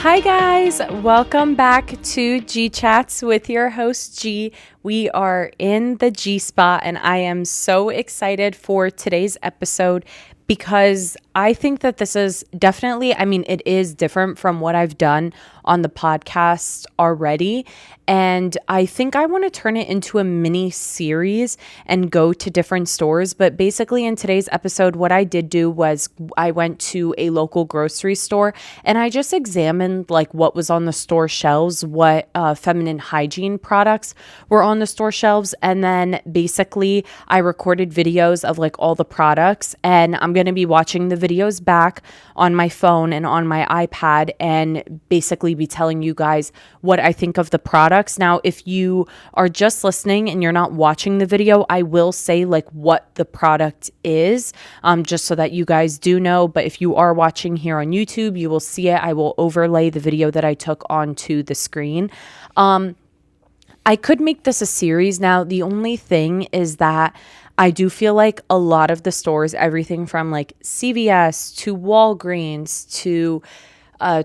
Hi guys, welcome back to G Chats with your host G. We are in the G spot and I am so excited for today's episode because I think that this is definitely, it is different from what I've done on the podcast already. And I think I want to turn it into a mini series and go to different stores. But basically in today's episode, what I did do was I went to a local grocery store and I just examined like what was on the store shelves, what feminine hygiene products were on the store shelves. And then basically I recorded videos of like all the products, and I'm going to be watching the videos back on my phone and on my iPad and basically be telling you guys what I think of the products. Now, if you are just listening and you're not watching the video, I will say like what the product is, just so that you guys do know. But if you are watching here on YouTube, you will see it. I will overlay the video that I took onto the screen. I could make this a series. Now, the only thing is that I do feel like a lot of the stores, everything from like CVS to Walgreens to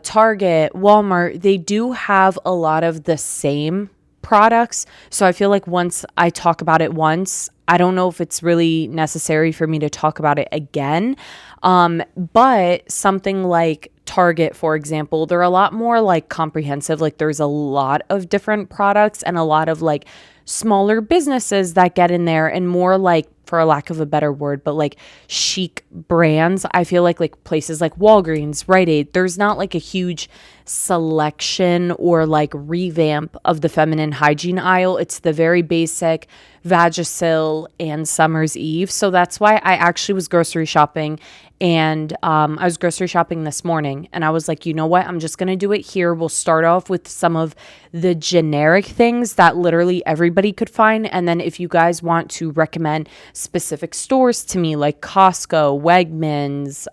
Target, Walmart, they do have a lot of the same products. So I feel like once I talk about it once, I don't know if it's really necessary for me to talk about it again. But something like Target, for example, they're a lot more like comprehensive. Like there's a lot of different products and a lot of like smaller businesses that get in there, and more like, for a lack of a better word, but like chic brands. I feel like places like Walgreens, Rite Aid, there's not like a huge selection or like revamp of the feminine hygiene aisle. It's the very basic Vagisil and Summer's Eve. So that's why I actually was grocery shopping, and I was grocery shopping this morning, and I was like, you know what? I'm just going to do it here. We'll start off with some of the generic things that literally everybody could find. And then if you guys want to recommend specific stores to me, like Costco, Wegmans,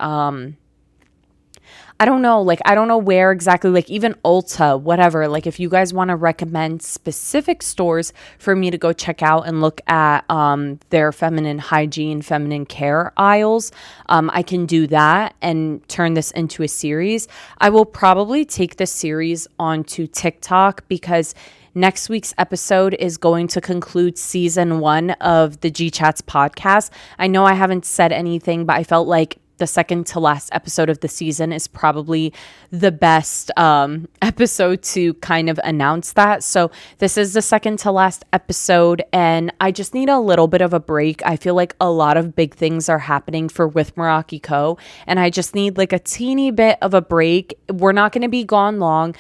I don't know where exactly, like even Ulta, whatever. Like if you guys want to recommend specific stores for me to go check out and look at their feminine hygiene, feminine care aisles, I can do that and turn this into a series. I will probably take this series onto TikTok because next week's episode is going to conclude season 1 of the G Chats podcast. I know I haven't said anything, but I felt like the second to last episode of the season is probably the best episode to kind of announce that. So this is the second to last episode, and I just need a little bit of a break. I feel like a lot of big things are happening for With Meraki Co., and I just need like a teeny bit of a break. We're not going to be gone long.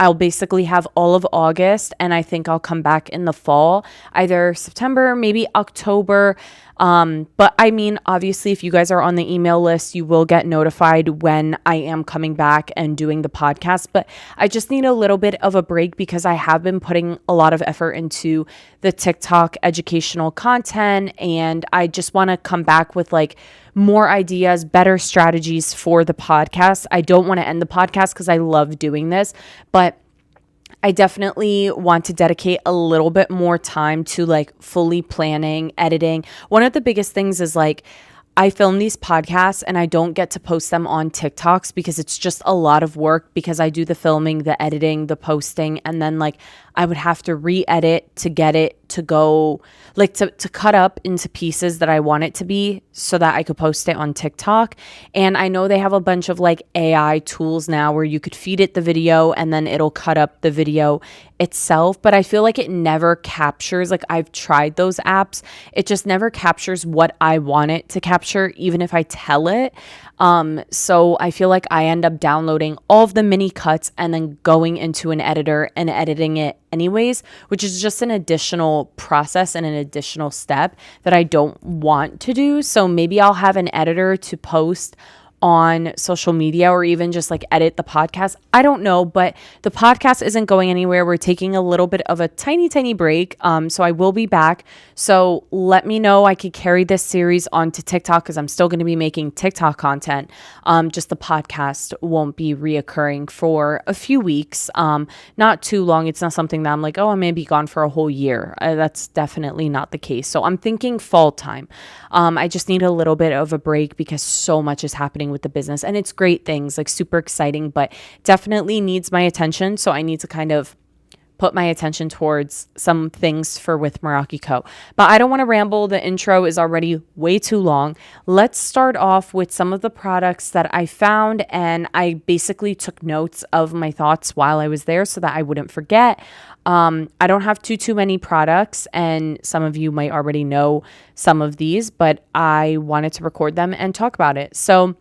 I'll basically have all of August, and I think I'll come back in the fall, either September, maybe October. But I mean, obviously, if you guys are on the email list, you will get notified when I am coming back and doing the podcast. But I just need a little bit of a break because I have been putting a lot of effort into the TikTok educational content, and I just want to come back with like more ideas, better strategies for the podcast. I don't want to end the podcast because I love doing this, but I definitely want to dedicate a little bit more time to like fully planning, editing. One of the biggest things is like I film these podcasts and I don't get to post them on TikToks because it's just a lot of work, because I do the filming, the editing, the posting, and then like I would have to re-edit to get it to go, like to cut up into pieces that I want it to be so that I could post it on TikTok. And I know they have a bunch of like AI tools now where you could feed it the video and then it'll cut up the video itself. But I feel like it never captures, like I've tried those apps, it just never captures what I want it to capture, even if I tell it. So I feel like I end up downloading all of the mini cuts and then going into an editor and editing it anyways, which is just an additional process and an additional step that I don't want to do. So maybe I'll have an editor to post on social media or even just like edit the podcast. I don't know, but the podcast isn't going anywhere. We're taking a little bit of a tiny break. So I will be back. So let me know. I could carry this series onto TikTok because I'm still going to be making TikTok content. Just the podcast won't be reoccurring for a few weeks. Not too long. It's not something that I'm like, oh, I may be gone for a whole year. That's definitely not the case. So I'm thinking fall time. I just need a little bit of a break because so much is happening happening with the business. And it's great things, like super exciting, but definitely needs my attention. So I need to kind of put my attention towards some things for with Meraki Co. But I don't want to ramble. The intro is already way too long. Let's start off with some of the products that I found, and I basically took notes of my thoughts while I was there so that I wouldn't forget. I don't have too many products, and some of you might already know some of these, but I wanted to record them and talk about it. So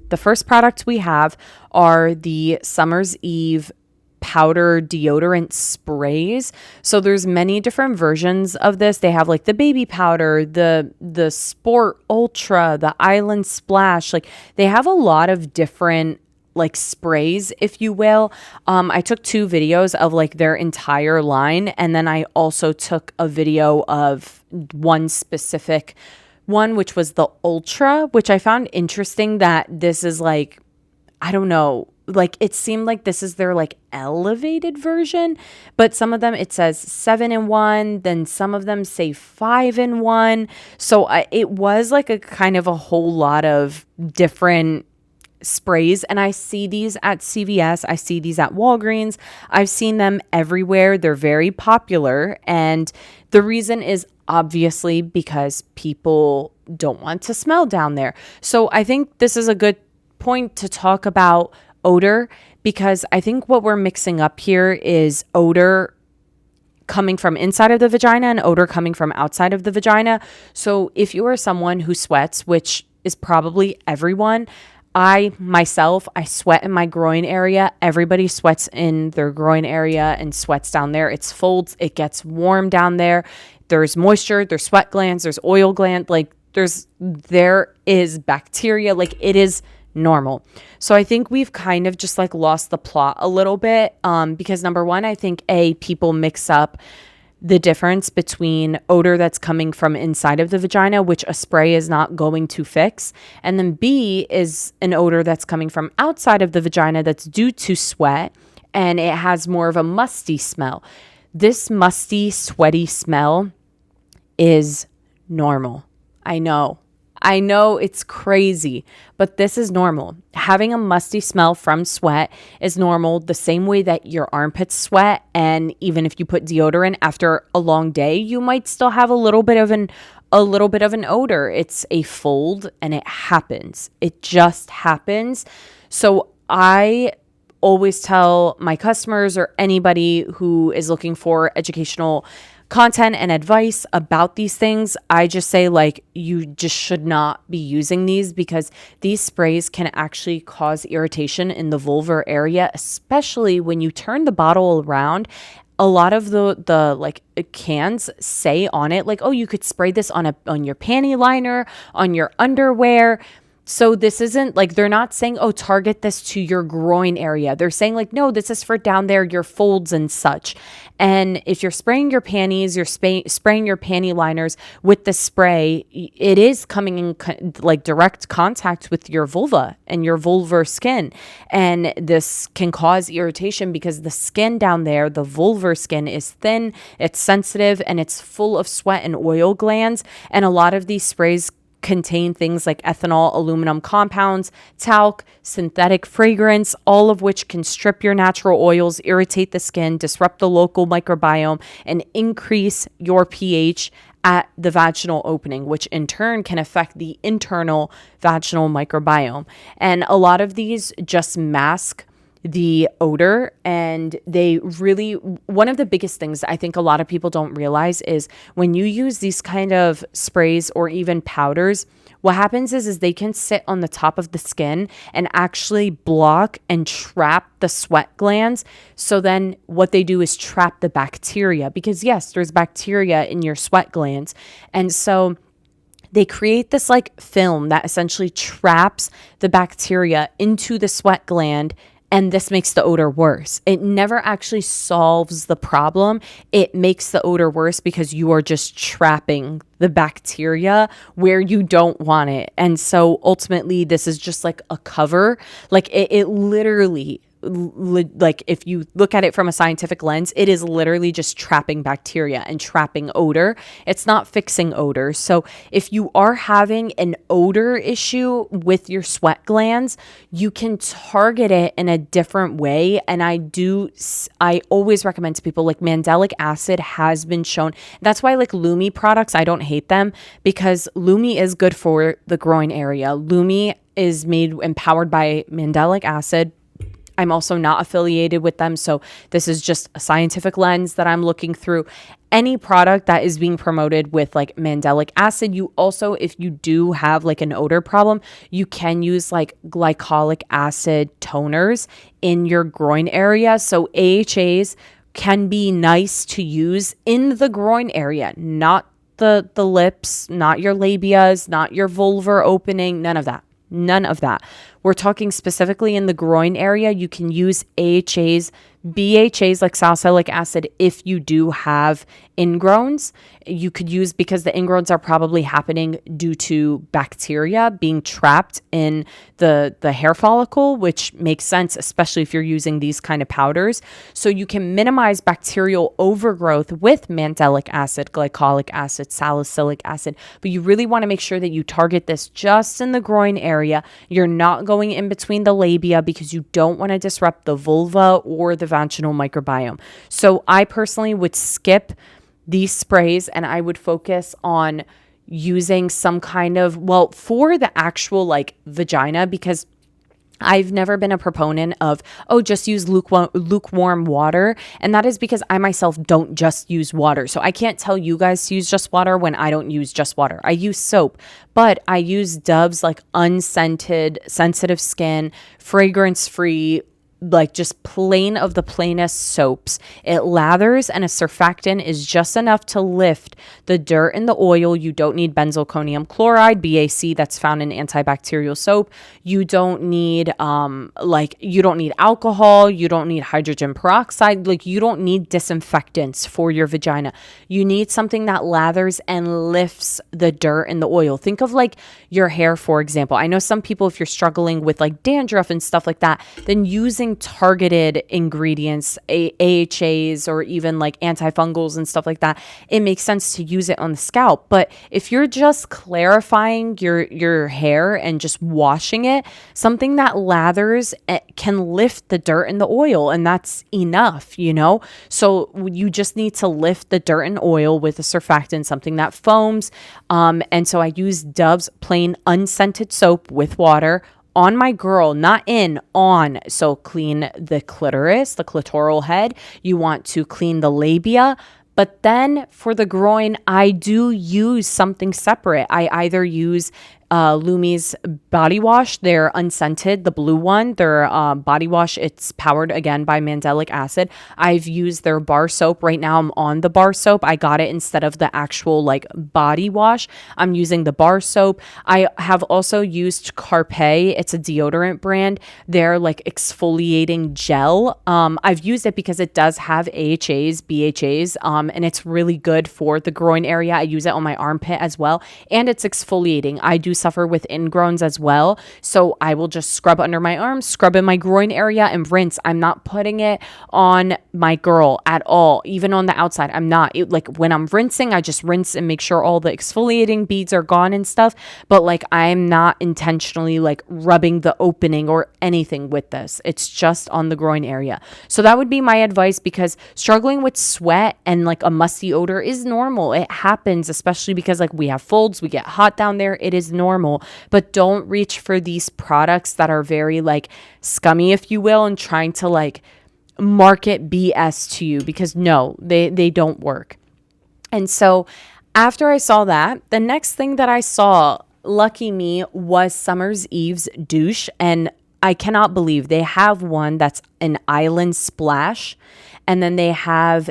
the first product we have are the Summer's Eve powder deodorant sprays. So there's many different versions of this. They have like the baby powder, the sport ultra, the island splash. Like they have a lot of different like sprays, if you will. I took 2 videos of like their entire line, and then I also took a video of one specific one, which was the ultra, which I found interesting that this is like, I don't know, like it seemed like this is their like elevated version, but some of them it says 7-in-1, then some of them say 5-in-1. So it was like a kind of a whole lot of different sprays, and I see these at CVS, I see these at Walgreens, I've seen them everywhere. They're very popular, and the reason is obviously because people don't want to smell down there. So I think this is a good point to talk about odor, because I think what we're mixing up here is odor coming from inside of the vagina and odor coming from outside of the vagina. So if you are someone who sweats, which is probably everyone, I sweat in my groin area. Everybody sweats in their groin area and sweats down there. It's folds. It gets warm down there. There's moisture, there's sweat glands, there's oil gland. Like there is bacteria. Like it is normal. So I think we've kind of just like lost the plot a little bit, because number one, I think people mix up the difference between odor that's coming from inside of the vagina, which a spray is not going to fix, and then B is an odor that's coming from outside of the vagina that's due to sweat, and it has more of a musty smell. This musty, sweaty smell is normal. I know it's crazy, but this is normal. Having a musty smell from sweat is normal, the same way that your armpits sweat. And even if you put deodorant after a long day, you might still have a little bit of an odor. It's a fold, and it happens. It just happens. So I always tell my customers or anybody who is looking for educational content and advice about these things, I just say like you just should not be using these, because these sprays can actually cause irritation in the vulvar area, especially when you turn the bottle around. A lot of the like cans say on it like, oh, you could spray this on your panty liner, on your underwear. So this isn't like, they're not saying, oh, target this to your groin area. They're saying like, no, this is for down there, your folds and such. And if you're spraying your panties, you're spraying your panty liners with the spray, it is coming in like direct contact with your vulva and your vulvar skin. And this can cause irritation because the skin down there, the vulvar skin, is thin, it's sensitive, and it's full of sweat and oil glands. And a lot of these sprays contain things like ethanol, aluminum compounds, talc, synthetic fragrance, all of which can strip your natural oils, irritate the skin, disrupt the local microbiome, and increase your pH at the vaginal opening, which in turn can affect the internal vaginal microbiome. And a lot of these just mask the odor, and they really, one of the biggest things I think a lot of people don't realize is when you use these kind of sprays or even powders, what happens is they can sit on the top of the skin and actually block and trap the sweat glands. So then what they do is trap the bacteria, because yes, there's bacteria in your sweat glands. And so they create this like film that essentially traps the bacteria into the sweat gland, and this makes the odor worse. It never actually solves the problem. It makes the odor worse because you are just trapping the bacteria where you don't want it. And so ultimately, this is just like a cover. Like it literally like if you look at it from a scientific lens, it is literally just trapping bacteria and trapping odor. It's not fixing odor. So if you are having an odor issue with your sweat glands, you can target it in a different way. And I always recommend to people, like, mandelic acid has been shown. That's why, like, Lumi products, I don't hate them, because Lumi is good for the groin area. Lumi is made and powered by mandelic acid. I'm also not affiliated with them, so this is just a scientific lens that I'm looking through. Any product that is being promoted with like mandelic acid, you also, if you do have like an odor problem, you can use like glycolic acid toners in your groin area. So AHAs can be nice to use in the groin area, not the lips, not your labias, not your vulvar opening, none of that. None of that. We're talking specifically in the groin area. You can use AHAs, BHAs like salicylic acid if you do have ingrowns. You could use, because the ingrowns are probably happening due to bacteria being trapped in the hair follicle, which makes sense, especially if you're using these kind of powders. So you can minimize bacterial overgrowth with mandelic acid, glycolic acid, salicylic acid, but you really want to make sure that you target this just in the groin area. You're not going in between the labia because you don't want to disrupt the vulva or the vaginal microbiome. So I personally would skip these sprays and I would focus on using some kind of, well, for the actual like vagina, because I've never been a proponent of, oh, just use lukewarm water. And that is because I myself don't just use water. So I can't tell you guys to use just water when I don't use just water. I use soap, but I use Dove's like unscented, sensitive skin, fragrance free, like just plain of the plainest soaps. It lathers, and a surfactant is just enough to lift the dirt and the oil. You don't need benzalkonium chloride, BAC, that's found in antibacterial soap. You don't need you don't need alcohol, you don't need hydrogen peroxide, like you don't need disinfectants for your vagina. You need something that lathers and lifts the dirt and the oil. Think of like your hair, for example. I know some people, if you're struggling with like dandruff and stuff like that, then using targeted ingredients, AHAs, or even like antifungals and stuff like that, it makes sense to use it on the scalp. But if you're just clarifying your hair and just washing it, something that lathers can lift the dirt and the oil, and that's enough, you know? So you just need to lift the dirt and oil with a surfactant, something that foams. And so I use Dove's plain unscented soap with water on my girl, not in, on. So clean the clitoris, the clitoral head. You want to clean the labia. But then for the groin, I do use something separate. I either use Lumi's body wash, they're unscented, the blue one, their body wash, it's powered again by mandelic acid. I've used their bar soap. Right now I'm on the bar soap. I got it instead of the actual like body wash. I'm using the bar soap. I have also used Carpe. It's a deodorant brand. They're like exfoliating gel. I've used it because it does have AHAs, BHAs, and it's really good for the groin area. I use it on my armpit as well, and it's exfoliating. I do suffer with ingrowns as well, so I will just scrub under my arms, scrub in my groin area, and rinse. I'm not putting it on my girl at all, even on the outside. I'm not. Like when I'm rinsing, I just rinse and make sure all the exfoliating beads are gone and stuff, but like I'm not intentionally like rubbing the opening or anything with this. It's just on the groin area. So that would be my advice, because struggling with sweat and like a musty odor is normal. It happens, especially because like we have folds, we get hot down there. It is normal. But don't reach for these products that are very like scummy, if you will, and trying to like market BS to you, because no, they don't work. And so after I saw that, the next thing that I saw, lucky me, was Summer's Eve's douche. And I cannot believe they have one that's an island splash, and then they have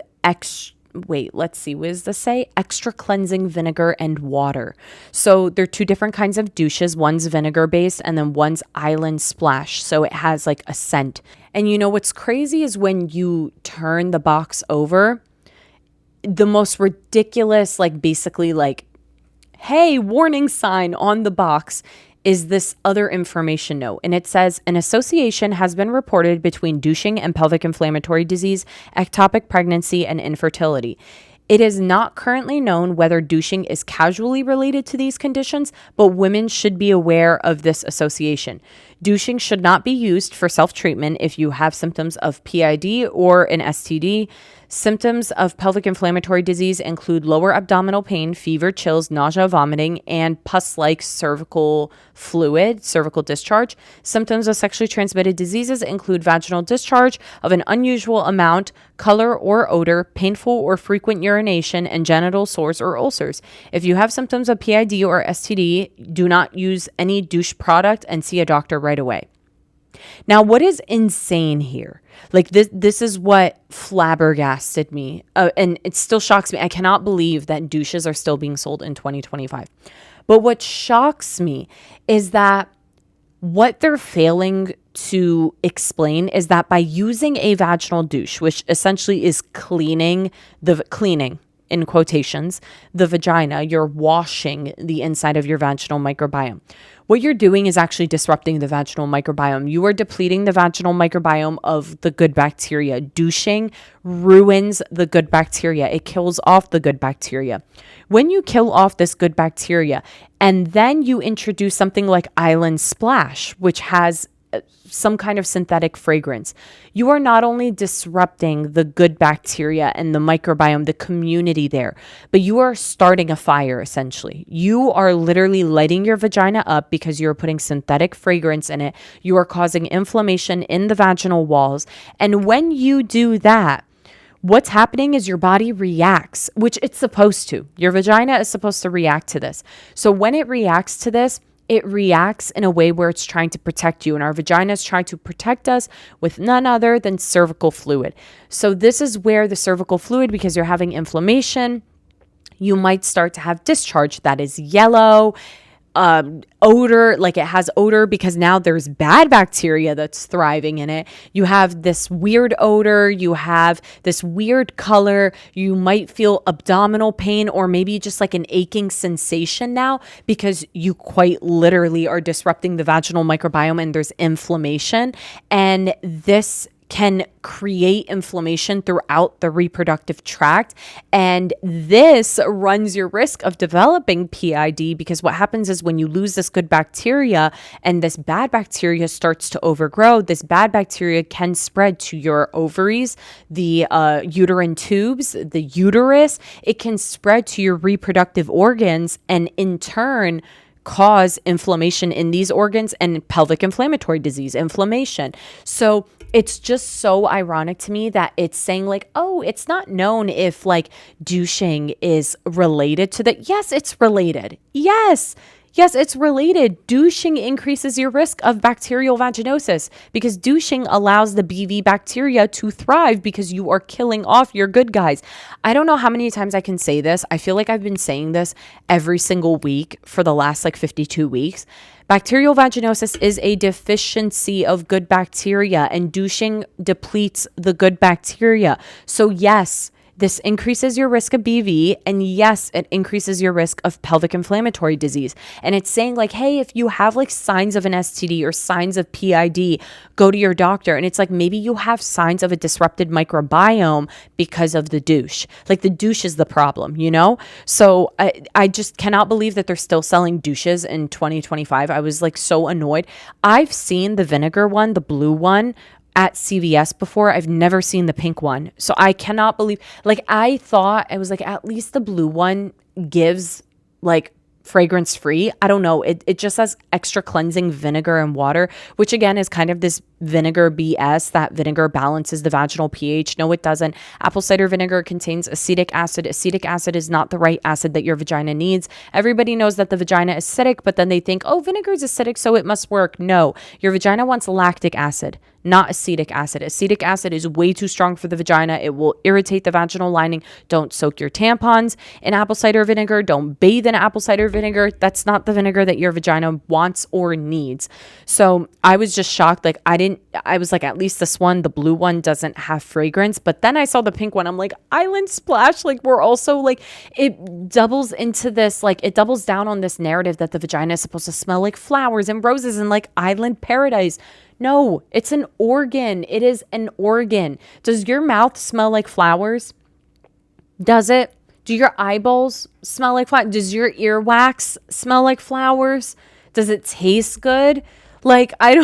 let's see, what does this say? Extra cleansing vinegar and water. So they're two different kinds of douches. One's vinegar based and then one's island splash. So it has like a scent. And you know what's crazy is when you turn the box over, the most ridiculous, like basically like, hey, warning sign on the box is this other information note. And it says an association has been reported between douching and pelvic inflammatory disease, ectopic pregnancy, and infertility. It is not currently known whether douching is causally related to these conditions, but women should be aware of this association. Douching should not be used for self-treatment if you have symptoms of PID or an STD. Symptoms of pelvic inflammatory disease include lower abdominal pain, fever, chills, nausea, vomiting, and pus-like cervical fluid, cervical discharge. Symptoms of sexually transmitted diseases include vaginal discharge of an unusual amount, color or odor, painful or frequent urination, and genital sores or ulcers. If you have symptoms of PID or STD, do not use any douche product and see a doctor right away. Now, what is insane here? Like this is what flabbergasted me. And it still shocks me. I cannot believe that douches are still being sold in 2025. But what shocks me is that what they're failing to explain is that by using a vaginal douche, which essentially is cleaning in quotations, the vagina, you're washing the inside of your vaginal microbiome. What you're doing is actually disrupting the vaginal microbiome. You are depleting the vaginal microbiome of the good bacteria. Douching ruins the good bacteria. It kills off the good bacteria. When you kill off this good bacteria, and then you introduce something like Island Splash, which has some kind of synthetic fragrance, you are not only disrupting the good bacteria and the microbiome, the community there, but you are starting a fire essentially. You are literally lighting your vagina up because you're putting synthetic fragrance in it. You are causing inflammation in the vaginal walls. And when you do that, what's happening is your body reacts, which it's supposed to. Your vagina is supposed to react to this. So when it reacts to this, it reacts in a way where it's trying to protect you. And our vagina is trying to protect us with none other than cervical fluid. So this is where the cervical fluid, because you're having inflammation, you might start to have discharge that is yellow, odor, like it has odor because now there's bad bacteria that's thriving in it. You have this weird odor, you have this weird color, you might feel abdominal pain or maybe just like an aching sensation now because you quite literally are disrupting the vaginal microbiome and there's inflammation. And this can create inflammation throughout the reproductive tract. And this runs your risk of developing PID because what happens is when you lose this good bacteria and this bad bacteria starts to overgrow, this bad bacteria can spread to your ovaries, the uterine tubes, the uterus. It can spread to your reproductive organs and in turn cause inflammation in these organs and pelvic inflammatory disease, inflammation. So it's just so ironic to me that it's saying like, oh, it's not known if like douching is related to that. Yes, it's related. Yes, it's related. Douching increases your risk of bacterial vaginosis because douching allows the BV bacteria to thrive because you are killing off your good guys. I don't know how many times I can say this. I feel like I've been saying this every single week for the last like 52 weeks. Bacterial vaginosis is a deficiency of good bacteria and douching depletes the good bacteria. So yes, this increases your risk of BV, and yes, it increases your risk of pelvic inflammatory disease. And it's saying like, hey, if you have like signs of an STD or signs of PID, go to your doctor. And it's like, maybe you have signs of a disrupted microbiome because of the douche. Like the douche is the problem, you know? So I just cannot believe that they're still selling douches in 2025. I was like so annoyed. I've seen the vinegar one, the blue one, at CVS before. I've never seen the pink one. So I cannot believe, like I thought, I was like, at least the blue one gives like fragrance free. I don't know. It just says extra cleansing vinegar and water, which again is kind of this vinegar BS that vinegar balances the vaginal pH. No, it doesn't. Apple cider vinegar contains acetic acid. Acetic acid is not the right acid that your vagina needs. Everybody knows that the vagina is acidic, but then they think, oh, vinegar is acidic, so it must work. No, your vagina wants lactic acid, not acetic acid. Acetic acid is way too strong for the vagina. It will irritate the vaginal lining. Don't soak your tampons in apple cider vinegar. Don't bathe in apple cider vinegar. That's not the vinegar that your vagina wants or needs. So I was just shocked. Like I didn't I was like, at least this one, the blue one, doesn't have fragrance. But then I saw the pink one. I'm like, Island Splash. Like, we're also like, it doubles into this, like, it doubles down on this narrative that the vagina is supposed to smell like flowers and roses and like island paradise. No, it's an organ. It is an organ. Does your mouth smell like flowers? Does it? Do your eyeballs smell like flowers? Does your earwax smell like flowers? Does it taste good? Like, I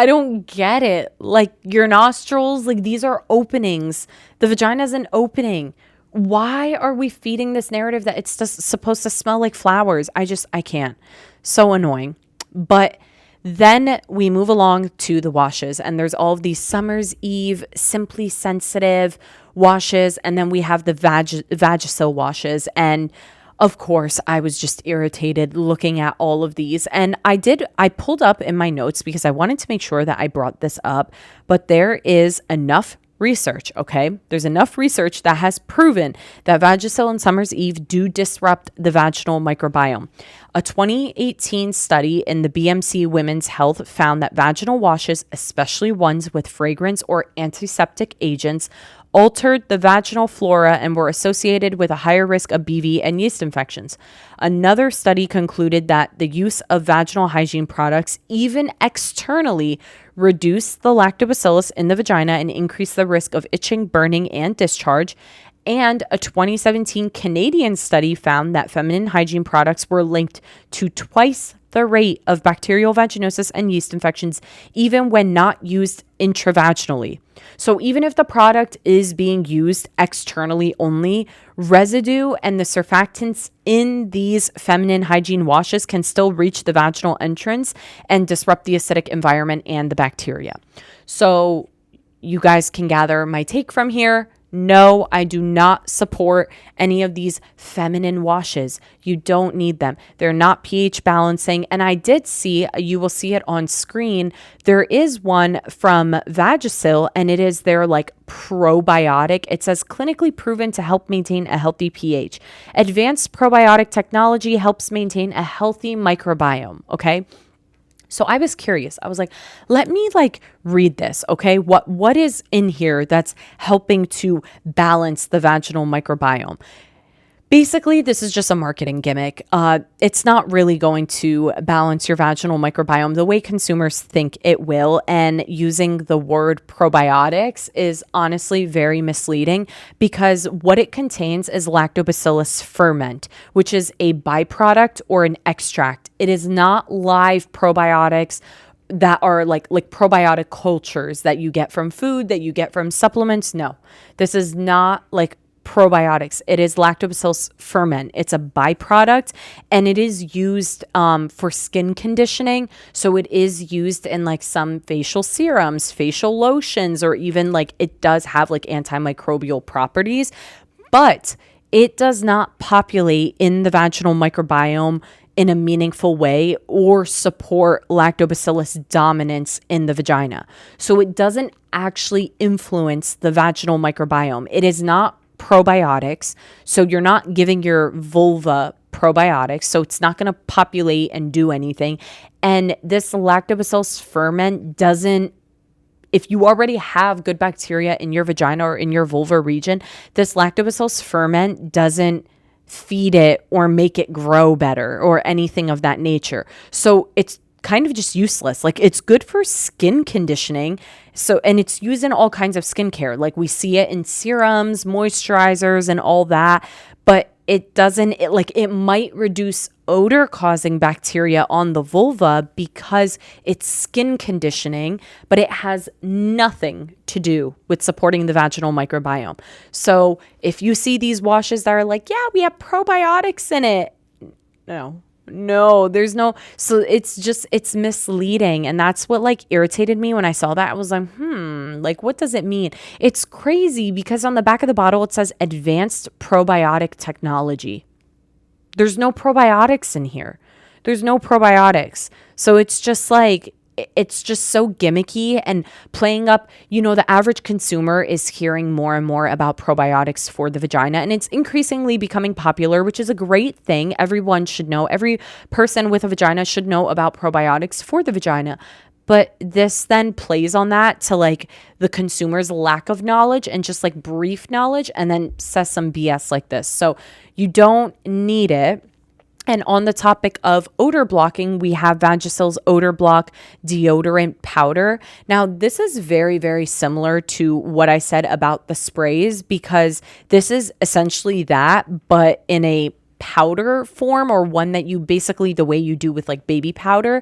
don't get it. Like, your nostrils, like, these are openings. The vagina is an opening. Why are we feeding this narrative that it's just supposed to smell like flowers? I can't. So annoying. But then we move along to the washes, and there's all of these Summer's Eve, Simply Sensitive washes, and then we have the Vagisil washes. And of course, I was just irritated looking at all of these. And I pulled up in my notes because I wanted to make sure that I brought this up, but there is enough research, okay? There's enough research that has proven that Vagisil and Summer's Eve do disrupt the vaginal microbiome. A 2018 study in the BMC Women's Health found that vaginal washes, especially ones with fragrance or antiseptic agents, altered the vaginal flora and were associated with a higher risk of BV and yeast infections. Another study concluded that the use of vaginal hygiene products, even externally, reduced the lactobacillus in the vagina and increased the risk of itching, burning, and discharge. And a 2017 Canadian study found that feminine hygiene products were linked to twice the rate of bacterial vaginosis and yeast infections, even when not used intravaginally. So even if the product is being used externally only, residue and the surfactants in these feminine hygiene washes can still reach the vaginal entrance and disrupt the acidic environment and the bacteria. So you guys can gather my take from here. No, I do not support any of these feminine washes. You don't need them. They're not pH balancing. And I did see, you will see it on screen, there is one from Vagisil, and it is their like probiotic. It says clinically proven to help maintain a healthy pH. Advanced probiotic technology helps maintain a healthy microbiome. Okay. So I was curious. I was like, let me read this, okay? What is in here that's helping to balance the vaginal microbiome? Basically, this is just a marketing gimmick. It's not really going to balance your vaginal microbiome the way consumers think it will. And using the word probiotics is honestly very misleading because what it contains is Lactobacillus ferment, which is a byproduct or an extract. It is not live probiotics that are like probiotic cultures that you get from food, that you get from supplements. No, this is not like probiotics. It is Lactobacillus ferment. It's a byproduct and it is used for skin conditioning. So it is used in some facial serums, facial lotions, or even it does have antimicrobial properties, but it does not populate in the vaginal microbiome in a meaningful way or support lactobacillus dominance in the vagina. So it doesn't actually influence the vaginal microbiome. It is not probiotics. So you're not giving your vulva probiotics. So it's not going to populate and do anything. And this lactobacillus ferment doesn't, if you already have good bacteria in your vagina or in your vulva region, this lactobacillus ferment doesn't feed it or make it grow better or anything of that nature. So it's kind of just useless. It's good for skin conditioning. So, and it's used in all kinds of skincare. We see it in serums, moisturizers, and all that, but it doesn't, it might reduce odor causing bacteria on the vulva because it's skin conditioning, but it has nothing to do with supporting the vaginal microbiome. So if you see these washes that are yeah, we have probiotics in it. No, there's no. So it's misleading. And that's what irritated me when I saw that. I was like, what does it mean? It's crazy because on the back of the bottle, it says advanced probiotic technology. There's no probiotics in here. There's no probiotics. So it's just it's just so gimmicky and playing up, the average consumer is hearing more and more about probiotics for the vagina, and it's increasingly becoming popular, which is a great thing. Everyone should know, every person with a vagina should know about probiotics for the vagina. But this then plays on that to like the consumer's lack of knowledge and just like brief knowledge, and then says some BS like this. So you don't need it. And on the topic of odor blocking, we have Vagisil's odor block deodorant powder. Now, this is very, very similar to what I said about the sprays, because this is essentially that, but in a powder form, or one that you basically the way you do with like baby powder.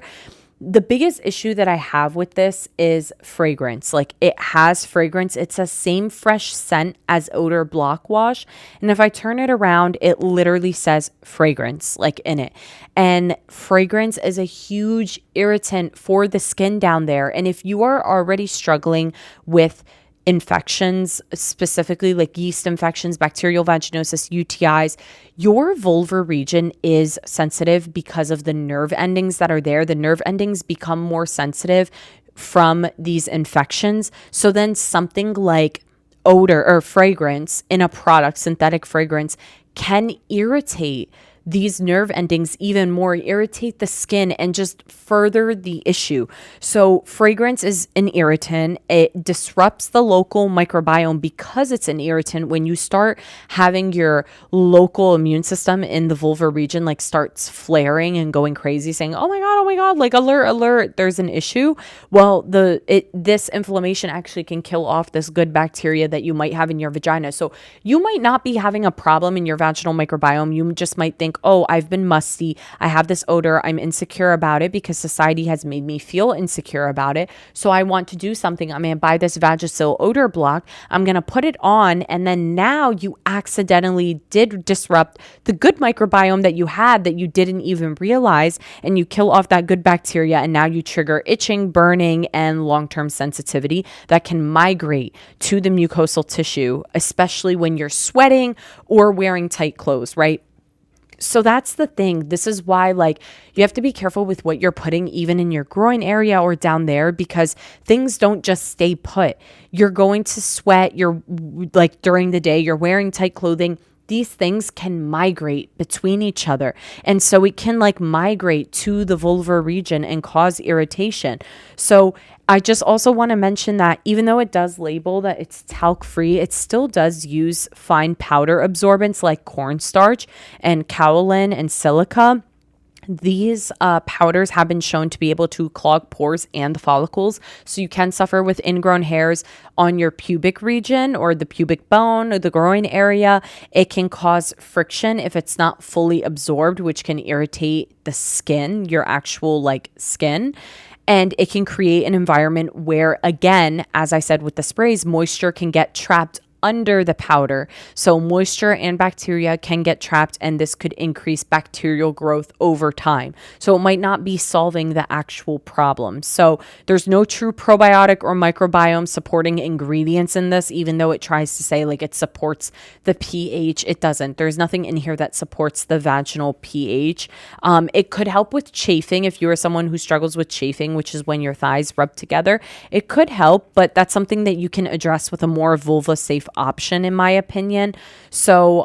The biggest issue that I have with this is fragrance. Like, it has fragrance. It's the same fresh scent as odor block wash. And if I turn it around, it literally says fragrance like in it. And fragrance is a huge irritant for the skin down there. And if you are already struggling with infections, specifically like yeast infections, bacterial vaginosis, UTIs, your vulvar region is sensitive because of the nerve endings that are there. The nerve endings become more sensitive from these infections. So then something like odor or fragrance in a product, synthetic fragrance, can irritate these nerve endings even more, irritate the skin, and just further the issue. So fragrance is an irritant. It disrupts the local microbiome because it's an irritant. When you start having your local immune system in the vulvar region like starts flaring and going crazy, saying, oh my God, like alert, alert, there's an issue. Well, this inflammation actually can kill off this good bacteria that you might have in your vagina. So you might not be having a problem in your vaginal microbiome. You just might think, oh, I've been musty, I have this odor, I'm insecure about it because society has made me feel insecure about it. So I want to do something. I'm going to buy this Vagisil odor block. I'm going to put it on. And then now you accidentally did disrupt the good microbiome that you had that you didn't even realize. And you kill off that good bacteria. And now you trigger itching, burning, and long-term sensitivity that can migrate to the mucosal tissue, especially when you're sweating or wearing tight clothes, right? So that's the thing. This is why, like, you have to be careful with what you're putting even in your groin area or down there, because things don't just stay put. You're going to sweat. You're like during the day, you're wearing tight clothing. These things can migrate between each other. And so it can like migrate to the vulvar region and cause irritation. So I just also want to mention that even though it does label that it's talc free, it still does use fine powder absorbents like cornstarch and kaolin and silica. These powders have been shown to be able to clog pores and the follicles. So you can suffer with ingrown hairs on your pubic region or the pubic bone or the groin area. It can cause friction if it's not fully absorbed, which can irritate the skin, your actual like skin. And it can create an environment where, again, as I said with the sprays, moisture can get trapped under the powder. So moisture and bacteria can get trapped, and this could increase bacterial growth over time. So it might not be solving the actual problem. So there's no true probiotic or microbiome supporting ingredients in this, even though it tries to say like it supports the pH. It doesn't. There's nothing in here that supports the vaginal pH. It could help with chafing if you are someone who struggles with chafing, which is when your thighs rub together. It could help, but that's something that you can address with a more vulva safe option, in my opinion. So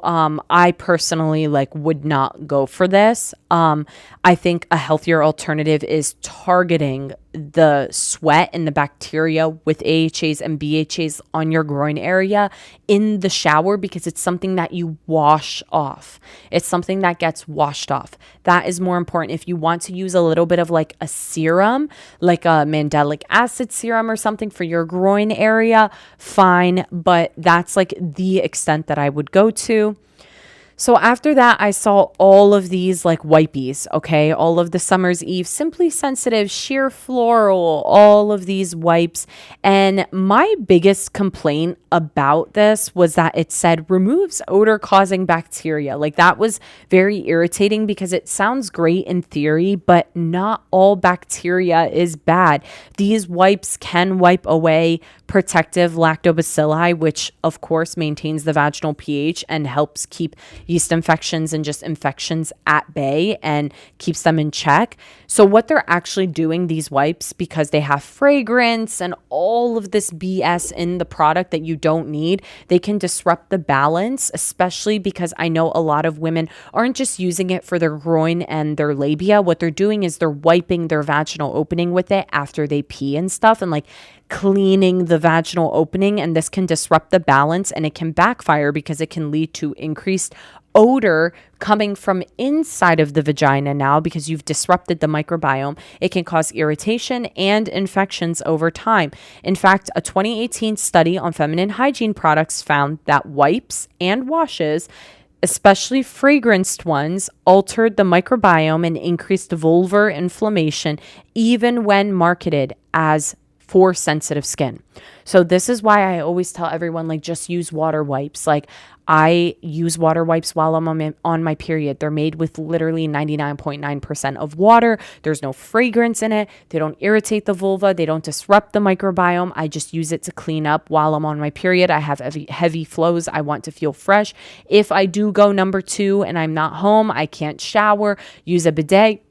I personally like would not go for this. I think a healthier alternative is targeting the sweat and the bacteria with AHAs and BHAs on your groin area in the shower, because it's something that you wash off. It's something that gets washed off. That is more important. If you want to use a little bit of like a serum, like a mandelic acid serum or something for your groin area, fine. But that's like the extent that I would go to. So after that, I saw all of these like wipies, okay? All of the Summer's Eve, Simply Sensitive, Sheer Floral, all of these wipes. And my biggest complaint about this was that it said removes odor-causing bacteria. Like, that was very irritating because it sounds great in theory, but not all bacteria is bad. These wipes can wipe away protective lactobacilli, which of course maintains the vaginal pH and helps keep yeast infections and just infections at bay and keeps them in check. So what they're actually doing, these wipes, because they have fragrance and all of this BS in the product that you don't need, they can disrupt the balance, especially because I know a lot of women aren't just using it for their groin and their labia. What they're doing is they're wiping their vaginal opening with it after they pee and stuff, and like cleaning the vaginal opening, and this can disrupt the balance, and it can backfire because it can lead to increased odor coming from inside of the vagina now because you've disrupted the microbiome. It can cause irritation and infections over time. In fact, a 2018 study on feminine hygiene products found that wipes and washes, especially fragranced ones, altered the microbiome and increased vulvar inflammation even when marketed as for sensitive skin. So this is why I always tell everyone, like, just use water wipes. Like, I use water wipes while I'm on my period. They're made with literally 99.9% of water. There's no fragrance in it. They don't irritate the vulva. They don't disrupt the microbiome. I just use it to clean up while I'm on my period. I have heavy flows. I want to feel fresh. If I do go number 2 and I'm not home, I can't shower, use a bidet,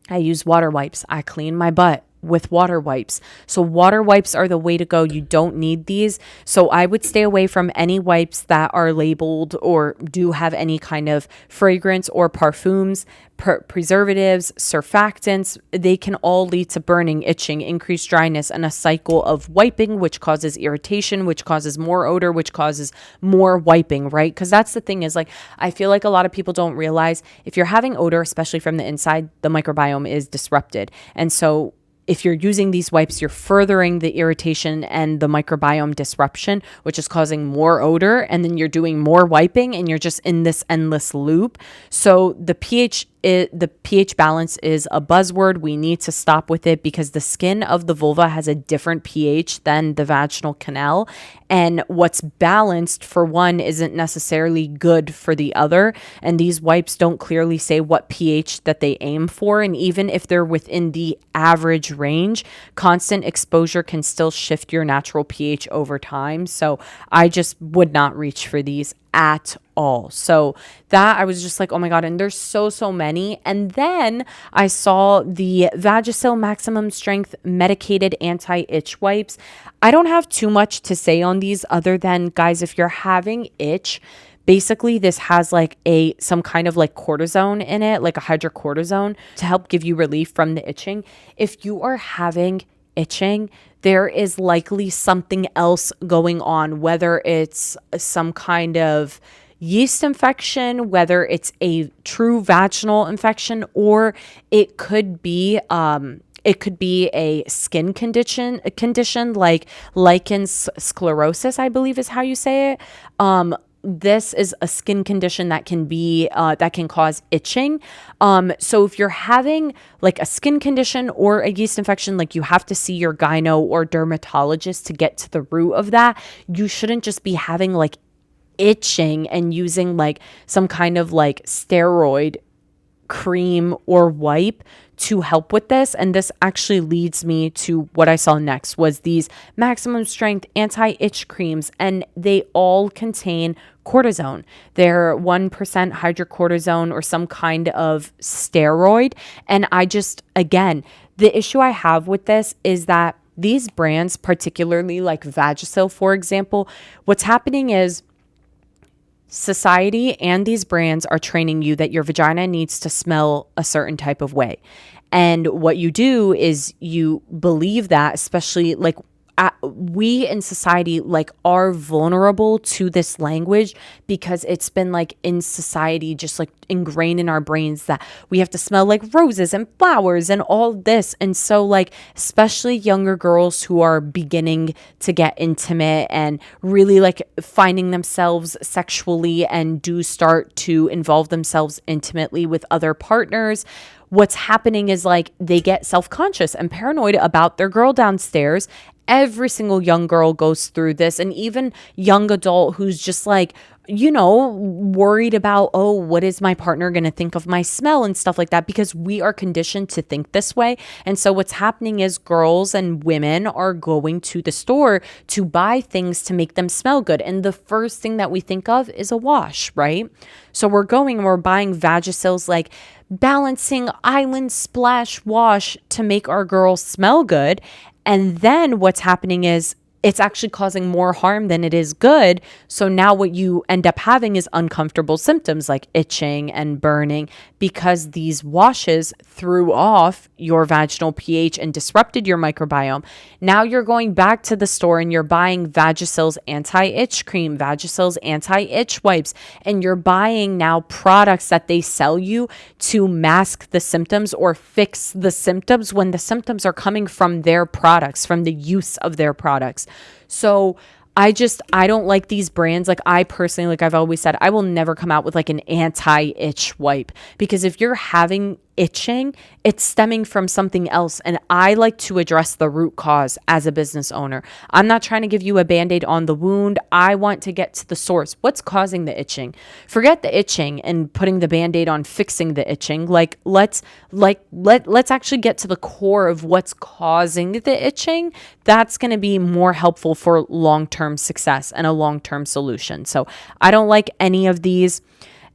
I use water wipes. I clean my butt with water wipes. So water wipes are the way to go. You don't need these. So I would stay away from any wipes that are labeled or do have any kind of fragrance or parfums, preservatives, surfactants. They can all lead to burning, itching, increased dryness, and a cycle of wiping, which causes irritation, which causes more odor, which causes more wiping, right? Because that's the thing is, like, I feel like a lot of people don't realize if you're having odor, especially from the inside, the microbiome is disrupted. And so if you're using these wipes, you're furthering the irritation and the microbiome disruption, which is causing more odor. And then you're doing more wiping and you're just in this endless loop. So the pH balance is a buzzword. We need to stop with it because the skin of the vulva has a different pH than the vaginal canal. And what's balanced for one isn't necessarily good for the other. And these wipes don't clearly say what pH that they aim for. And even if they're within the average range, constant exposure can still shift your natural pH over time. So I just would not reach for these at all. So that I was just like, oh my God. And there's so many. And then I saw the Vagisil maximum strength medicated anti-itch wipes. I don't have too much to say on these other than, guys, if you're having itch, basically this has like some kind of like cortisone in it, like a hydrocortisone to help give you relief from the itching. If you are having itching, there is likely something else going on, whether it's some kind of yeast infection, whether it's a true vaginal infection, or it could be a skin condition like lichen sclerosis, I believe is how you say it. This is a skin condition that can cause itching. So if you're having like a skin condition or a yeast infection, like you have to see your gyno or dermatologist to get to the root of that. You shouldn't just be having like itching and using like some kind of like steroid cream or wipe to help with this. And this actually leads me to what I saw next was these maximum strength anti-itch creams, and they all contain cortisone. They're 1% hydrocortisone or some kind of steroid. And again, the issue I have with this is that these brands, particularly like Vagisil, for example, what's happening is society and these brands are training you that your vagina needs to smell a certain type of way. And what you do is you believe that, especially like we in society like are vulnerable to this language because it's been like in society just like ingrained in our brains that we have to smell like roses and flowers and all this. And so like especially younger girls who are beginning to get intimate and really like finding themselves sexually and do start to involve themselves intimately with other partners, what's happening is like they get self-conscious and paranoid about their girl downstairs. Every single young girl goes through this, and even young adult who's just like worried about, oh, what is my partner going to think of my smell and stuff like that, because we are conditioned to think this way. And so what's happening is girls and women are going to the store to buy things to make them smell good. And the first thing that we think of is a wash, right? So we're going and we're buying Vagisil's like balancing island splash wash to make our girls smell good. And then what's happening is it's actually causing more harm than it is good. So now what you end up having is uncomfortable symptoms like itching and burning, because these washes threw off your vaginal pH and disrupted your microbiome. Now you're going back to the store and you're buying Vagisil's anti-itch cream, Vagisil's anti-itch wipes, and you're buying now products that they sell you to mask the symptoms or fix the symptoms, when the symptoms are coming from their products, from the use of their products. So I don't like these brands. Like, I personally, like I've always said, I will never come out with like an anti-itch wipe, because if you're having itching, it's stemming from something else. And I like to address the root cause as a business owner. I'm not trying to give you a Band-Aid on the wound. I want to get to the source. What's causing the itching? Forget the itching and putting the Band-Aid on fixing the itching. Let's actually get to the core of what's causing the itching. That's going to be more helpful for long-term success and a long-term solution. So I don't like any of these.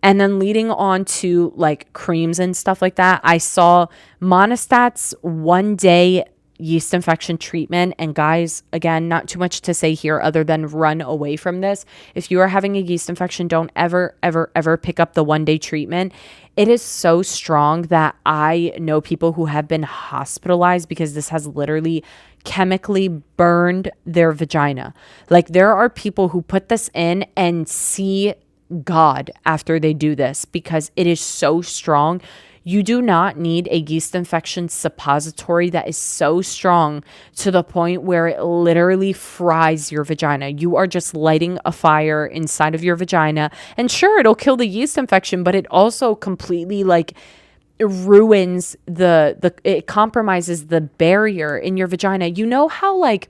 And then leading on to like creams and stuff like that, I saw Monostat's 1-day yeast infection treatment. And guys, again, not too much to say here other than run away from this. If you are having a yeast infection, don't ever, ever, ever pick up the 1-day treatment. It is so strong that I know people who have been hospitalized because this has literally chemically burned their vagina. Like, there are people who put this in and see God after they do this, because it is so strong. You do not need a yeast infection suppository that is so strong to the point where it literally fries your vagina. You are just lighting a fire inside of your vagina. And sure, it'll kill the yeast infection, but it also completely like ruins it compromises the barrier in your vagina. You know how like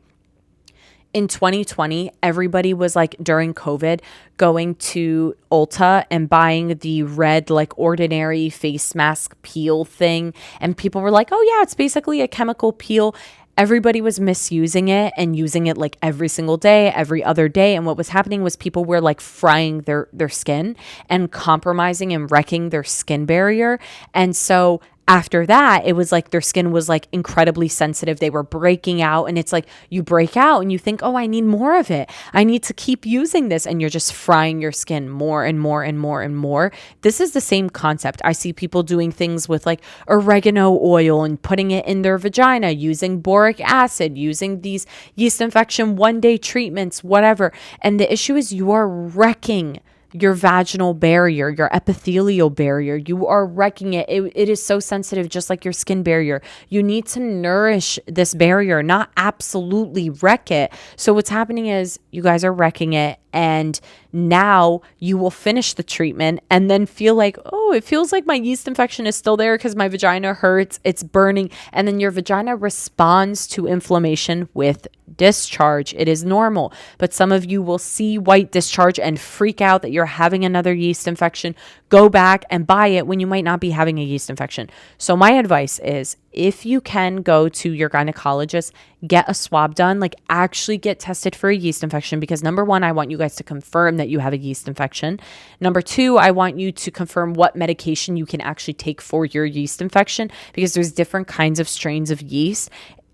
in 2020, everybody was like during COVID going to Ulta and buying the red, like ordinary face mask peel thing. And people were like, oh yeah, it's basically a chemical peel. Everybody was misusing it and using it like every single day, every other day. And what was happening was people were like frying their skin and compromising and wrecking their skin barrier. And so after that, it was like their skin was like incredibly sensitive. They were breaking out, and it's like you break out and you think, oh, I need more of it. I need to keep using this. And you're just frying your skin more and more and more and more. This is the same concept. I see people doing things with like oregano oil and putting it in their vagina, using boric acid, using these yeast infection 1-day treatments, whatever. And the issue is you are wrecking your vaginal barrier, your epithelial barrier. You are wrecking it. It is so sensitive, just like your skin barrier. You need to nourish this barrier, not absolutely wreck it. So what's happening is you guys are wrecking it, and now you will finish the treatment and then feel like, oh, it feels like my yeast infection is still there because my vagina hurts, it's burning. And then your vagina responds to inflammation with discharge. It is normal. But some of you will see white discharge and freak out that you're having another yeast infection. Go back and buy it when you might not be having a yeast infection. So my advice is, if you can go to your gynecologist, get a swab done, like actually get tested for a yeast infection, because number one, I want you guys to confirm that you have a yeast infection. Number two, I want you to confirm what medication you can actually take for your yeast infection, because there's different kinds of strains of yeast.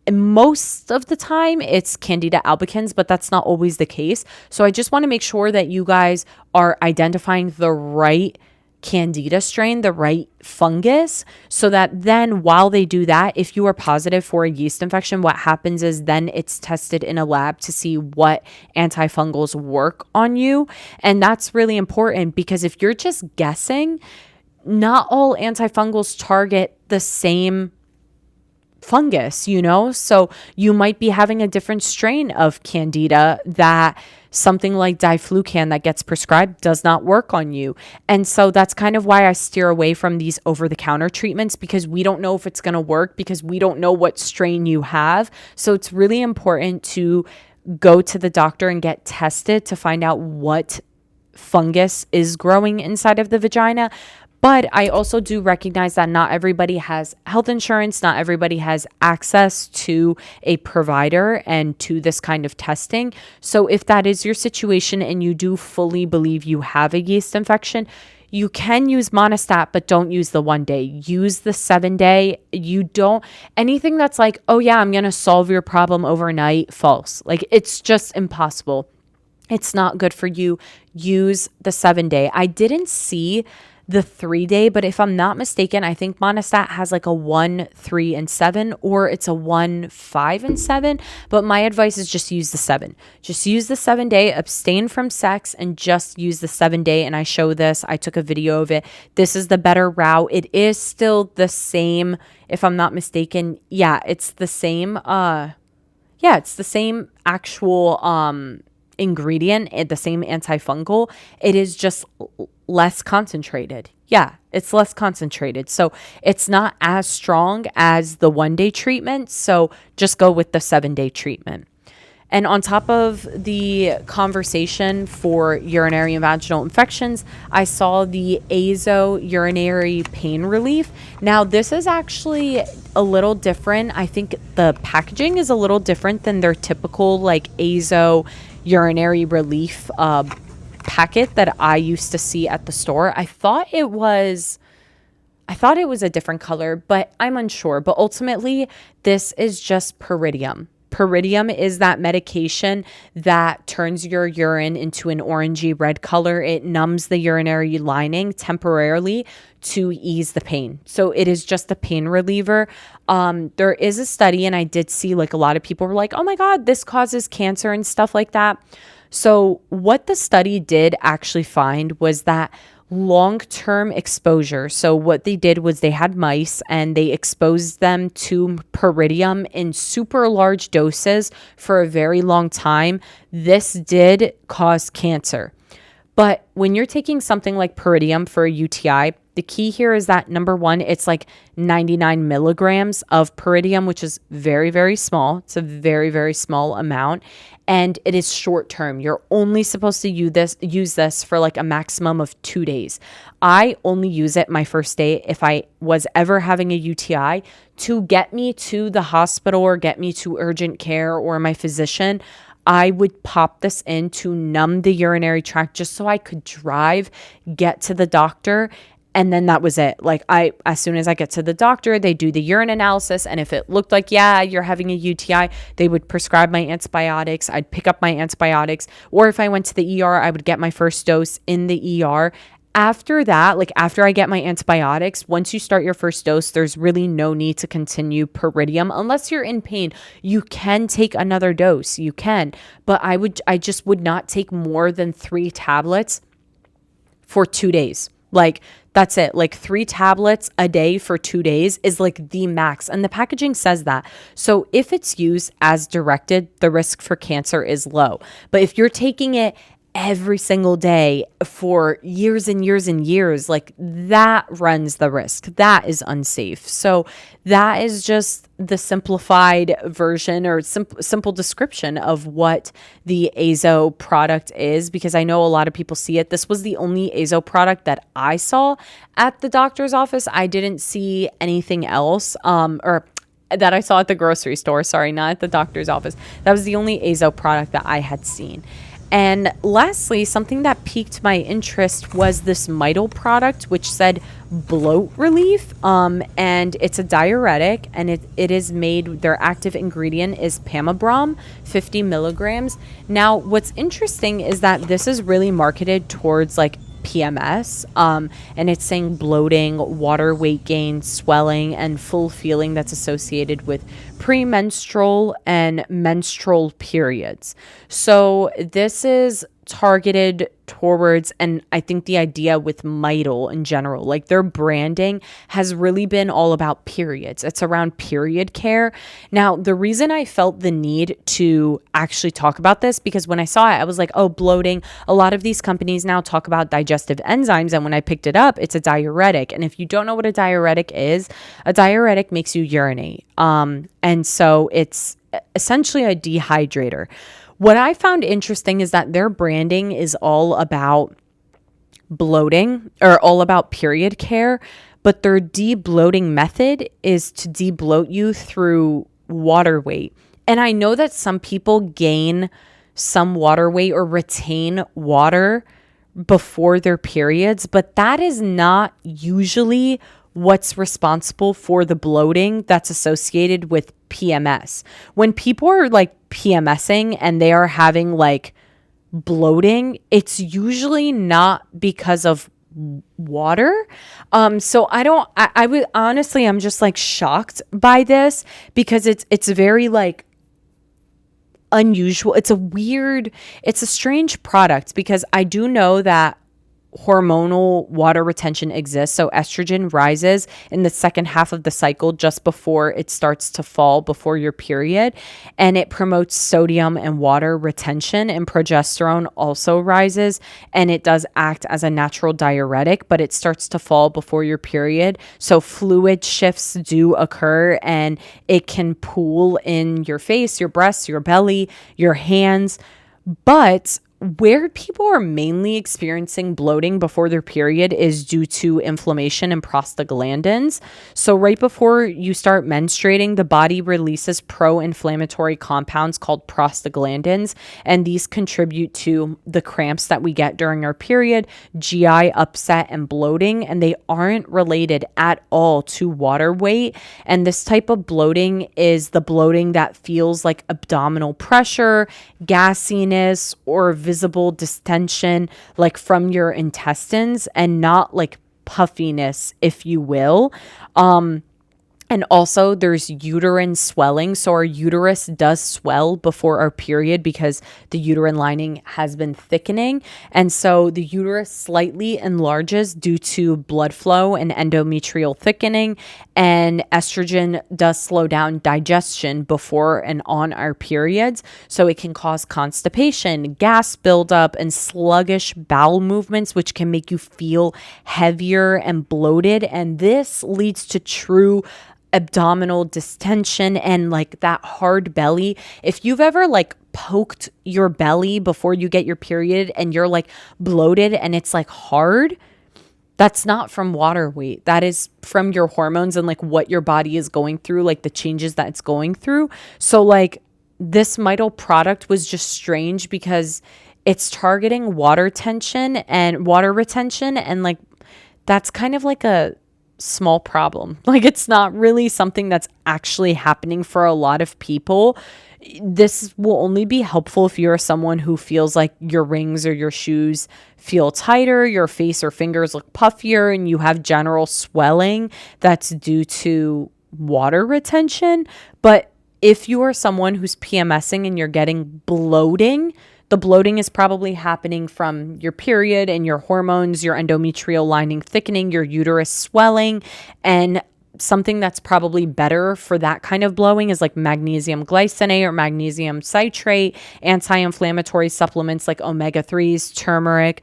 And most of the time it's Candida albicans, but that's not always the case. So I just want to make sure that you guys are identifying the right Candida strain, the right fungus, so that then while they do that, if you are positive for a yeast infection, what happens is then it's tested in a lab to see what antifungals work on you. And that's really important, because if you're just guessing, not all antifungals target the same fungus, so you might be having a different strain of Candida that something like diflucan that gets prescribed does not work on you. And so that's kind of why I steer away from these over-the-counter treatments, because we don't know if it's going to work, because we don't know what strain you have. So it's really important to go to the doctor and get tested to find out what fungus is growing inside of the vagina. But I also do recognize that not everybody has health insurance, not everybody has access to a provider and to this kind of testing. So if that is your situation and you do fully believe you have a yeast infection, you can use Monistat, but don't use the 1 day. Use the 7 day. You don't, anything that's like, oh yeah, I'm going to solve your problem overnight, false. Like, it's just impossible. It's not good for you. Use the 7 day. I didn't see the 3 day, but if I'm not mistaken, I think Monistat has like a 1, 3, and 7, or it's a 1, 5, and 7. But my advice is just use the 7. Just use the 7 day, abstain from sex, and just use the 7 day. And I show this. I took a video of it. This is the better route. It is still the same, if I'm not mistaken. Yeah, it's the same. It's the same actual ingredient, the same antifungal. It is just less concentrated. Yeah, it's less concentrated. So it's not as strong as the 1 day treatment. So just go with the 7 day treatment. And on top of the conversation for urinary and vaginal infections, I saw the Azo urinary pain relief. Now, this is actually a little different. I think the packaging is a little different than their typical like Azo urinary relief packet that I used to see at the store. I thought it was a different color, but I'm unsure. But ultimately, this is just Pyridium. Pyridium is that medication that turns your urine into an orangey red color. It numbs the urinary lining temporarily to ease the pain. So it is just a pain reliever. There is a study, and I did see like a lot of people were like, oh my God, this causes cancer and stuff like that. So what the study did actually find was that long-term exposure. So what they did was they had mice and they exposed them to Pyridium in super large doses for a very long time. This did cause cancer. But when you're taking something like Pyridium for a UTI, the key here is that number one, it's like 99 milligrams of Pyridium, which is very, very small. It's a very, very small amount. And it is short term. You're only supposed to use this for like a maximum of 2 days. I only use it my first day if I was ever having a UTI to get me to the hospital or get me to urgent care or my physician. I would pop this in to numb the urinary tract just so I could drive, get to the doctor. And then that was it. Like as soon as I get to the doctor, they do the urine analysis. And if it looked like, yeah, you're having a UTI, they would prescribe my antibiotics. I'd pick up my antibiotics. Or if I went to the ER, I would get my first dose in the ER. After that, like after I get my antibiotics, once you start your first dose, there's really no need to continue Pyridium unless you're in pain. You can take another dose. You can. But I just would not take more than 3 tablets for 2 days. Like that's it. Like 3 tablets a day for 2 days is like the max. And the packaging says that. So if it's used as directed, the risk for cancer is low. But if you're taking it every single day for years and years and years, like that runs the risk. That is unsafe. So that is just the simplified version or simple description of what the Azo product is, because I know a lot of people see it. This was the only Azo product that I saw at the doctor's office. I didn't see anything else, or that I saw at the grocery store. Sorry, not at the doctor's office. That was the only Azo product that I had seen. And lastly, something that piqued my interest was this Midol product, which said bloat relief. And it's a diuretic, and it is made, their active ingredient is pamabrom, 50 milligrams. Now, what's interesting is that this is really marketed towards like PMS, and it's saying bloating, water weight gain, swelling, and full feeling that's associated with premenstrual and menstrual periods. So this is targeted towards, and I think the idea with Midol in general, like their branding has really been all about periods. It's around period care. Now, the reason I felt the need to actually talk about this, because when I saw it, I was like, oh, bloating. A lot of these companies now talk about digestive enzymes. And when I picked it up, it's a diuretic. And if you don't know what a diuretic makes you urinate. And so it's essentially a dehydrator. What I found interesting is that their branding is all about bloating or all about period care, but their de-bloating method is to de-bloat you through water weight. And I know that some people gain some water weight or retain water before their periods, but that is not usually what's responsible for the bloating that's associated with PMS. When people are like PMSing and they are having like bloating, it's usually not because of water. So I would honestly, I'm just like shocked by this because it's very like unusual. It's a strange product because I do know that hormonal water retention exists. So estrogen rises in the second half of the cycle just before it starts to fall before your period, and it promotes sodium and water retention, and progesterone also rises and it does act as a natural diuretic, but it starts to fall before your period. So fluid shifts do occur and it can pool in your face, your breasts, your belly, your hands. But where people are mainly experiencing bloating before their period is due to inflammation and prostaglandins. So right before you start menstruating, the body releases pro-inflammatory compounds called prostaglandins, and these contribute to the cramps that we get during our period, GI upset, and bloating, and they aren't related at all to water weight. And this type of bloating is the bloating that feels like abdominal pressure, gassiness, or visible distension like from your intestines, and not like puffiness, if you will. And also there's uterine swelling. So our uterus does swell before our period because the uterine lining has been thickening. And so the uterus slightly enlarges due to blood flow and endometrial thickening. And estrogen does slow down digestion before and on our periods. So it can cause constipation, gas buildup, and sluggish bowel movements, which can make you feel heavier and bloated. And this leads to true abdominal distension and like that hard belly. If you've ever like poked your belly before you get your period and you're like bloated and it's like hard, that's not from water weight. That is from your hormones and like what your body is going through, like the changes that it's going through. So like this Mital product was just strange because it's targeting water tension and water retention, and like that's kind of like a small problem. Like it's not really something that's actually happening for a lot of people. This will only be helpful if you're someone who feels like your rings or your shoes feel tighter, your face or fingers look puffier, and you have general swelling that's due to water retention. But if you are someone who's PMSing and you're getting bloating, the bloating is probably happening from your period and your hormones, your endometrial lining thickening, your uterus swelling. And something that's probably better for that kind of bloating is like magnesium glycinate or magnesium citrate, anti-inflammatory supplements like omega-3s, turmeric,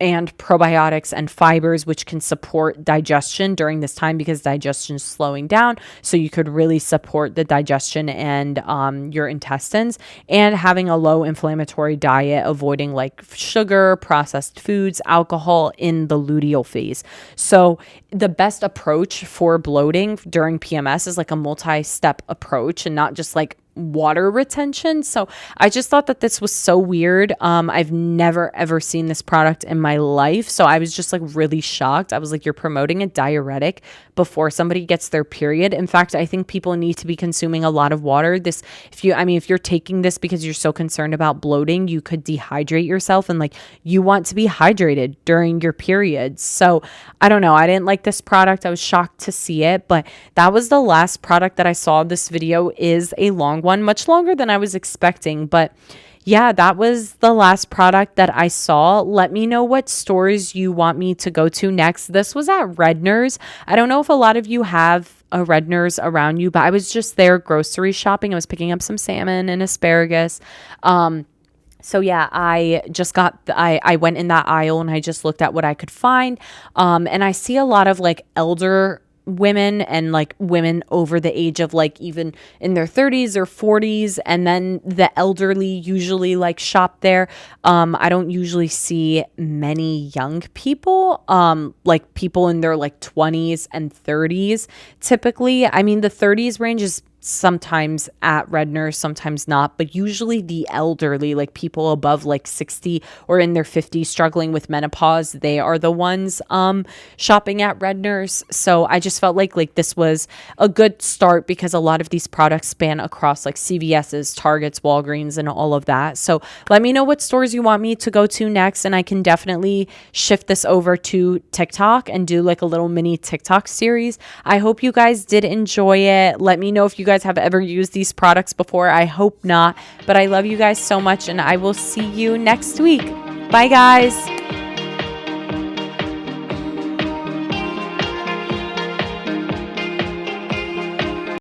and probiotics and fibers, which can support digestion during this time because digestion is slowing down. So you could really support the digestion and your intestines, and having a low inflammatory diet, avoiding like sugar, processed foods, alcohol in the luteal phase. So the best approach for bloating during PMS is like a multi-step approach and not just like water retention. So I just thought that this was so weird. I've never ever seen this product in my life. So I was just like really shocked. I was like, you're promoting a diuretic before somebody gets their period. In fact, I think people need to be consuming a lot of water. If you're taking this because you're so concerned about bloating, you could dehydrate yourself, and like you want to be hydrated during your periods. So I don't know. I didn't like this product. I was shocked to see it, but that was the last product that I saw. This video is a long one, much longer than I was expecting, but yeah, that was the last product that I saw. Let me know what stores you want me to go to next. This was at Redner's. I don't know if a lot of you have a Redner's around you, but I was just there grocery shopping. I was picking up some salmon and asparagus. So yeah, I went in that aisle and I just looked at what I could find. And I see a lot of like elder women and like women over the age of like even in their 30s or 40s, and then the elderly usually like shop there. I don't usually see many young people, like people in their like 20s and 30s typically. I mean, the 30s range is sometimes at Red Nurse, sometimes not, but usually the elderly, like people above like 60 or in their 50s struggling with menopause, they are the ones shopping at Red Nurse. So I just felt like this was a good start because a lot of these products span across like CVS's, Targets, Walgreens, and all of that. So let me know what stores you want me to go to next, and I can definitely shift this over to TikTok and do like a little mini TikTok series. I hope you guys did enjoy it. Let me know if you guys have ever used these products before. I hope not, but I love you guys so much, and I will see you next week. Bye guys.